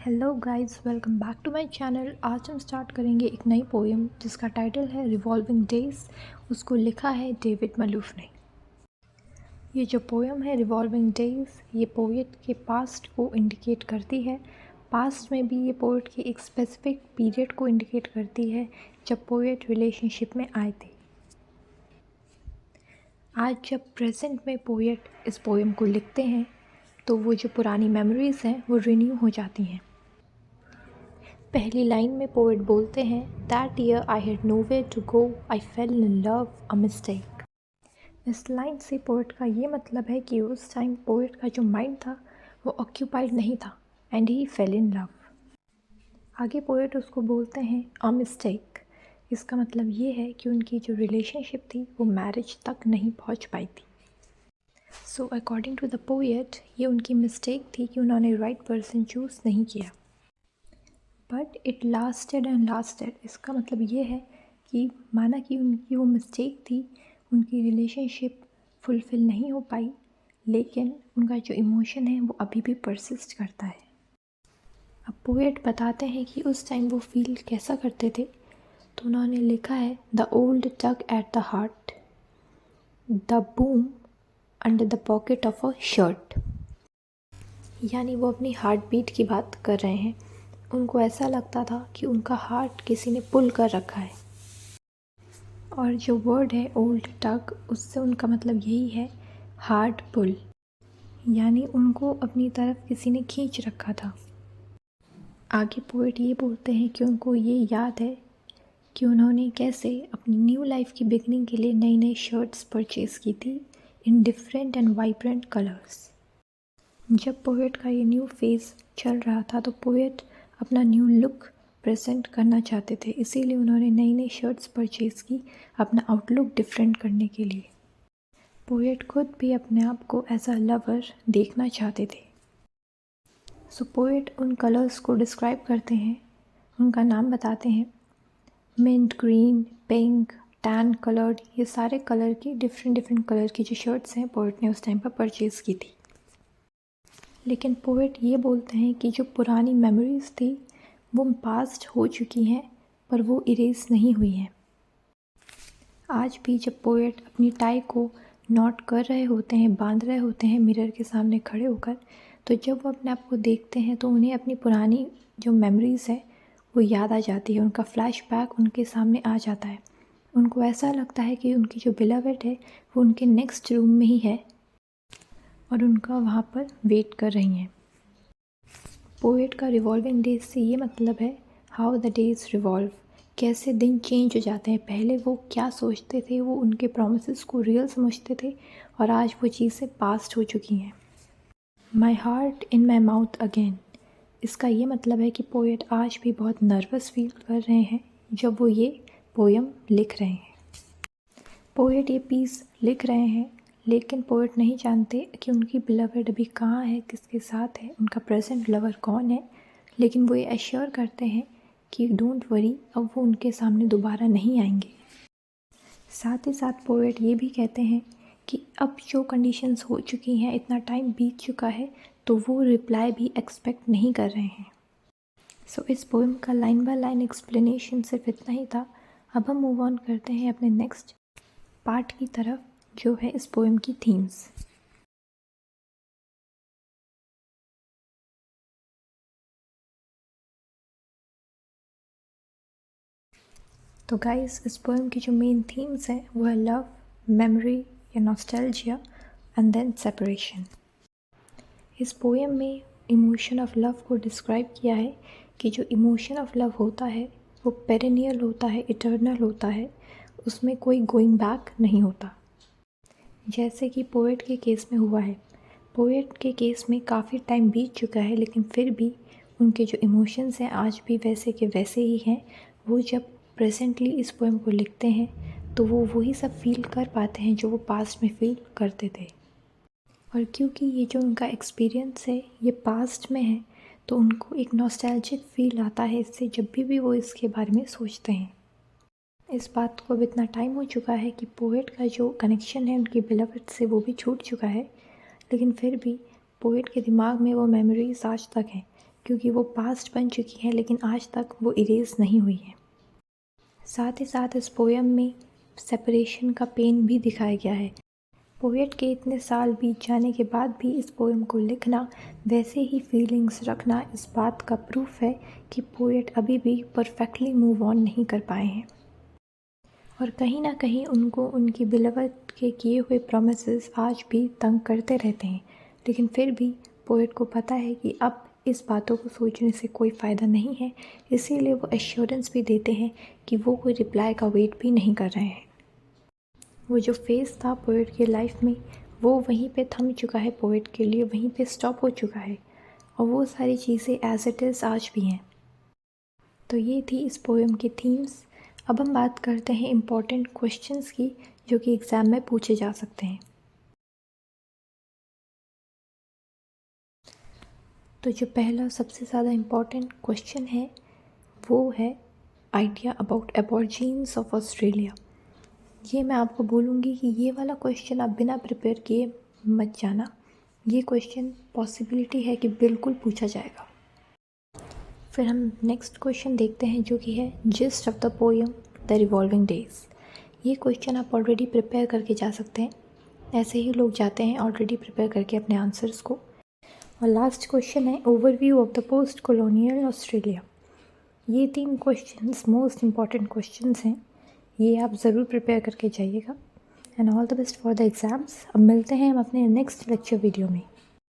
Hello guys, welcome back to my channel. आज हम start करेंगे एक नई पोएम जिसका टाइटल है रिवॉल्विंग डेज। उसको लिखा है डेविड मलूफ ने। ये जो पोएम है रिवॉल्विंग डेज, ये पोएट के पास्ट को इंडिकेट करती है। पास्ट में भी ये पोएट के एक स्पेसिफिक पीरियड को इंडिकेट करती है जब पोएट रिलेशनशिप में आए थे। आज जब प्रेजेंट में पोएट इस पोएम को लिखते हैं तो वो जो पुरानी मेमोरीज़ हैं वो रिन्यू हो जाती हैं। पहली लाइन में पोएट बोलते हैं, that year I had nowhere to go, I fell in love, a mistake. इस लाइन से पोएट का ये मतलब है कि उस टाइम पोएट का जो माइंड था वो ऑक्यूपाइड नहीं था and he fail in love. आगे पोएट उसको बोलते हैं अ मिस्टेक। इसका मतलब ये है कि उनकी जो रिलेशनशिप थी वो मैरिज तक नहीं पहुंच पाई थी। So according to the poet ये उनकी मिस्टेक थी कि उन्होंने राइट पर्सन चूज़ नहीं किया। But it lasted and lasted. इसका मतलब ये है कि माना कि उनकी वो मिस्टेक थी, उनकी रिलेशनशिप फुलफ़िल नहीं हो पाई, लेकिन उनका जो इमोशन है वो अभी भी परसिस्ट करता है। अब पोएट बताते हैं कि उस टाइम वो फील कैसा करते थे। तो उन्होंने लिखा है, the old tug at the heart, the boom under the pocket of a shirt. यानी वो अपनी हार्ट बीट की बात कर रहे हैं। उनको ऐसा लगता था कि उनका हार्ट किसी ने पुल कर रखा है। और जो वर्ड है ओल्ड टग, उससे उनका मतलब यही है हार्ट पुल, यानी उनको अपनी तरफ किसी ने खींच रखा था। आगे पोएट ये बोलते हैं कि उनको ये याद है कि उन्होंने कैसे अपनी न्यू लाइफ की बिगनिंग के लिए नई नई शर्ट्स परचेज़ की थी in different and vibrant colours. जब पोएट का ये न्यू फेज़ चल रहा था तो पोएट अपना न्यू लुक प्रेजेंट करना चाहते थे, इसीलिए उन्होंने नई नई शर्ट्स परचेज़ की अपना आउटलुक डिफरेंट करने के लिए। पोएट खुद भी अपने आप को एज अ लवर देखना चाहते थे। सो पोएट उन कलर्स को डिस्क्राइब करते हैं, उनका नाम बताते हैं। Mint green, pink, tan coloured, ये सारे कलर की डिफरेंट कलर की जो शर्ट्स हैं पोएट ने उस टाइम पर परचेज़ की थी। लेकिन पोएट ये बोलते हैं कि जो पुरानी मेमोरीज़ थी वो पास्ट हो चुकी हैं, पर वो इरेज नहीं हुई हैं। आज भी जब पोएट अपनी टाई को नॉट कर रहे होते हैं, बांध रहे होते हैं मिरर के सामने खड़े होकर, तो जब वो अपने आप को देखते हैं तो उन्हें अपनी पुरानी जो मेमोरीज़ है वो याद आ जाती है। उनका फ्लैशबैक उनके सामने आ जाता है। उनको ऐसा लगता है कि उनकी जो बिलवेड है वो उनके नेक्स्ट रूम में ही है और उनका वहाँ पर वेट कर रही हैं। पोएट का रिवॉल्विंग डेज से ये मतलब है हाउ द डेज रिवॉल्व, कैसे दिन चेंज हो जाते हैं। पहले वो क्या सोचते थे, वो उनके प्रॉमिसेस को रियल समझते थे और आज वो चीज़ें पास्ट हो चुकी हैं। My heart in my mouth again. इसका ये मतलब है कि पोएट आज भी बहुत नर्वस फील कर रहे हैं जब वो ये पोएम लिख रहे हैं। पोएट ये पीस लिख रहे हैं, लेकिन पोएट नहीं जानते कि उनकी बिलवेड अभी कहाँ है, किसके साथ है, उनका प्रेजेंट लवर कौन है। लेकिन वो ये एश्योर करते हैं कि डोंट वरी, अब वो उनके सामने दोबारा नहीं आएंगे। साथ ही साथ पोएट ये भी कहते हैं कि अब जो कंडीशंस हो चुकी हैं, इतना टाइम बीत चुका है, तो वो रिप्लाई भी एक्सपेक्ट नहीं कर रहे हैं। सो इस पोएम का लाइन बाय लाइन एक्सप्लेनेशन सिर्फ इतना ही था। अब हम मूव ऑन करते हैं अपने नेक्स्ट पार्ट की तरफ, जो है इस पोएम की थीम्स। तो गाइस, इस पोएम की जो मेन थीम्स हैं वो है लव, मेमोरी या नॉस्टैल्जिया एंड देन सेपरेशन। इस पोएम में इमोशन ऑफ लव को डिस्क्राइब किया है कि जो इमोशन ऑफ लव होता है वो पेरेनियल होता है, इटर्नल होता है, उसमें कोई गोइंग बैक नहीं होता। जैसे कि पोएट के केस में हुआ है। पोएट के केस में काफ़ी टाइम बीत चुका है, लेकिन फिर भी उनके जो इमोशंस हैं आज भी वैसे के वैसे ही हैं। वो जब प्रेजेंटली इस पोएम को लिखते हैं तो वो वही सब फील कर पाते हैं जो वो पास्ट में फील करते थे। और क्योंकि ये जो उनका एक्सपीरियंस है ये पास्ट में है, तो उनको एक नॉस्टैल्जिक फील आता है इससे, जब भी वो इसके बारे में सोचते हैं। इस बात को अब इतना टाइम हो चुका है कि पोएट का जो कनेक्शन है उनकी बिलवेड से वो भी छूट चुका है, लेकिन फिर भी पोएट के दिमाग में वो मेमोरीज आज तक हैं क्योंकि वो पास्ट बन चुकी हैं लेकिन आज तक वो इरेज नहीं हुई हैं। साथ ही साथ इस पोएम में सेपरेशन का पेन भी दिखाया गया है। पोएट के इतने साल बीत जाने के बाद भी इस पोएम को लिखना, वैसे ही फीलिंग्स रखना, इस बात का प्रूफ है कि पोएट अभी भी परफेक्टली मूव ऑन नहीं कर पाए हैं और कहीं ना कहीं उनको उनकी बिलवड के किए हुए प्रॉमिसेस आज भी तंग करते रहते हैं। लेकिन फिर भी पोएट को पता है कि अब इस बातों को सोचने से कोई फ़ायदा नहीं है, इसीलिए वो एश्योरेंस भी देते हैं कि वो कोई रिप्लाई का वेट भी नहीं कर रहे हैं। वो जो फेज़ था पोएट की लाइफ में, वो वहीं पे थम चुका है, पोएट के लिए वहीं पे स्टॉप हो चुका है और वो सारी चीज़ें एज इट इज़ आज भी हैं। तो ये थी इस पोएम की थीम्स। अब हम बात करते हैं इम्पॉर्टेंट क्वेश्चंस की जो कि एग्ज़ाम में पूछे जा सकते हैं। तो जो पहला सबसे ज़्यादा इम्पॉर्टेंट क्वेश्चन है वो है आइडिया अबाउट एबॉर्जिन्स ऑफ ऑस्ट्रेलिया। ये मैं आपको बोलूँगी कि ये वाला क्वेश्चन आप बिना प्रिपेयर किए मत जाना। ये क्वेश्चन पॉसिबिलिटी है कि बिल्कुल पूछा जाएगा। फिर हम नेक्स्ट क्वेश्चन देखते हैं जो कि है gist of the poem the revolving days. ये क्वेश्चन आप ऑलरेडी प्रिपेयर करके जा सकते हैं, ऐसे ही लोग जाते हैं ऑलरेडी प्रिपेयर करके अपने आंसर्स को। और लास्ट क्वेश्चन है overview of the post colonial Australia. ये 3 क्वेश्चंस मोस्ट इम्पॉर्टेंट क्वेश्चंस हैं, ये आप ज़रूर प्रिपेयर करके जाइएगा। And all the best for the exams. अब मिलते हैं हम अपने नेक्स्ट लेक्चर वीडियो में।